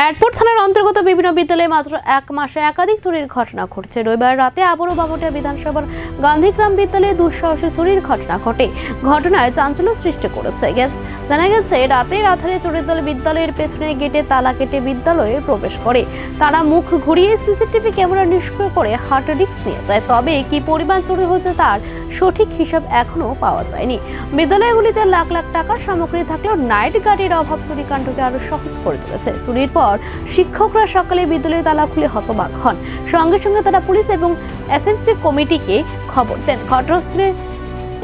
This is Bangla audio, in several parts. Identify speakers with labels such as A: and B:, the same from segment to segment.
A: এয়ারপোর্ট থানার অন্তর্গত বিভিন্ন বিদ্যালয়ে মাত্র এক মাসে একাধিক চুরির ঘটনা ঘটছে। রবিবার রাতে আবারও বামুটিয়া বিধানসভার গান্ধীগ্রাম বিদ্যালয়ে দুঃসাহসিক চুরির ঘটনা ঘটে। ঘটনায় চাঞ্চল্য সৃষ্টি করেছে। জানা গেছে, রাতের আধারে চোরের দল বিদ্যালয়ের পেছনের গেটে তালা কেটে বিদ্যালয়ে প্রবেশ করে। তারা মুখ ঘুরিয়ে সিসিটিভি ক্যামেরা নিষ্ক্রিয় করে হার্ড ডিস্ক নিয়ে যায়। তবে কি পরিমাণ চুরি হয়েছে তার সঠিক হিসাব এখনো পাওয়া যায়নি। বিদ্যালয়গুলিতে লাখ লাখ টাকার সামগ্রী থাকলেও নাইট গার্ডের অভাব চুরিকাণ্ডকে আরো সহজ করে তুলেছে। চুরির পর শিক্ষকরা সকালে বিদ্যালয়ের তালা খুলে হতবাক হন। সঙ্গে সঙ্গে তারা পুলিশ এবং এসএমসি কমিটিকে খবর দেন। ঘটনাস্থলে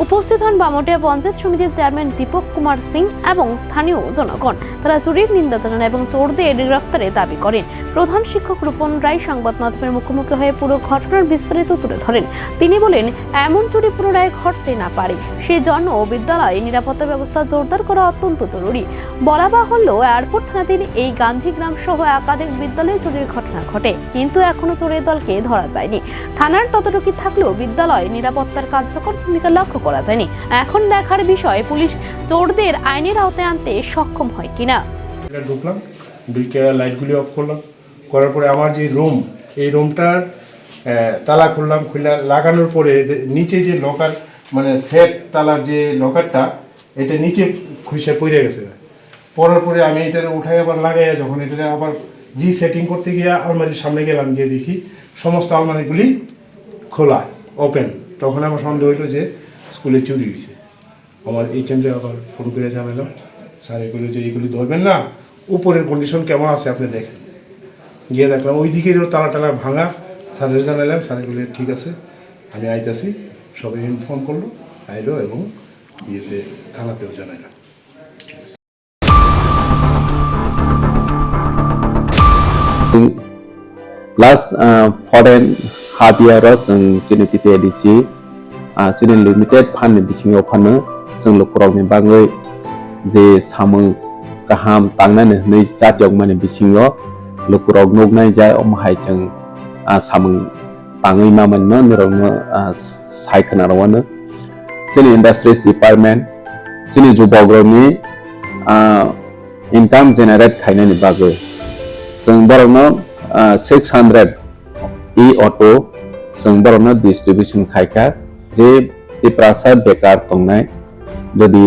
A: উপস্থিত হন বামুটিয়া পঞ্চায়েত সমিতির চেয়ারম্যান দীপক কুমার সিং এবং স্থানীয় জনগণ। তারা চুরির নিন্দা জানান এবং চোরদের গ্রেফতারের দাবি করেন। প্রধান শিক্ষক রূপন রায় সংবাদ মাধ্যমের মুখোমুখি হয়ে পুরো ঘটনার বিস্তারিত তুলে ধরেন। তিনি বলেন, এমন চুরি পুনরায় ঘটতে না পারে সেজন্য বিদ্যালয়ে নিরাপত্তা ব্যবস্থা জোরদার করা অত্যন্ত জরুরি। বলা বাহুল্য, এয়ারপোর্ট থানাধীন এই গান্ধীগ্রাম সহ একাধিক বিদ্যালয়ে চুরির ঘটনা ঘটে, কিন্তু এখনো চোরের দলকে ধরা যায়নি। থানার তদারকি থাকলেও বিদ্যালয়ে নিরাপত্তার কার্যকর ভূমিকা লক্ষ্য করা যায়নি। এখন দেখার বিষয় পুলিশ চোরদের আইনের আওতায় আনতে সক্ষম হয় কিনা।
B: ঢুকলাম, ঢুকে লাইটগুলি অফ করলাম, করার পরে আমার যে রুম, এই রুমটার তালা খুললাম, খুলে লাগানোর পরে নিচে যে লকার মানে সেট তালার যে লকারটা, এটা নিচে খুঁজে পড়ে গেছে। পড়ার পরে আমি এটা উঠাই আবার লাগাইয়া যখন এটা আবার রিসেটিং করতে গিয়ে আলমারির সামনে গেলাম, গিয়ে দেখি সমস্ত আলমারিগুলি খোলা, ওপেন। তখন আমার সন্দেহ হইলো যে স্কুলে চুরি হয়েছে। আমার HM আবার ফোন করে জানালাম, স্যার এগুলো যে এগুলি ধরবেন না, উপরের কন্ডিশন কেমন আছে আপনি দেখেন। গিয়ে দেখলাম ওই দিকের তালা টালা ভাঙা। স্যারের জানালাম, স্যার এগুলো ঠিক আছে, আমি আইতাছি। সবাই ইনফর্ম করলো, আইলো এবং ইয়েতে থানাতেও জানাইলাম।
C: Last foreign hardware जों जोंनि PTIDC जोंनि लिमिटेड फाननो बिथिङाव फानो जों न'खरावनि बागै जे सामो गाहाम तांनानै नै जातियाव माने बिथिङाव न'खराव नगनाय जाय अमहाय जों सामो ताङै मामोननो नरावनो सायखोनारावनो जोंनि इन्डास्ट्रिज डिपार्टमेन्ट जोंनि जुबग्रनि इनकाम जेनेरेट खायनायनि बागै जों बर'नो 600 e-auto जों बर'नो डिस्ट्रिबिउशन खायखा जे प्रासाद बेकार दंनाय जुदि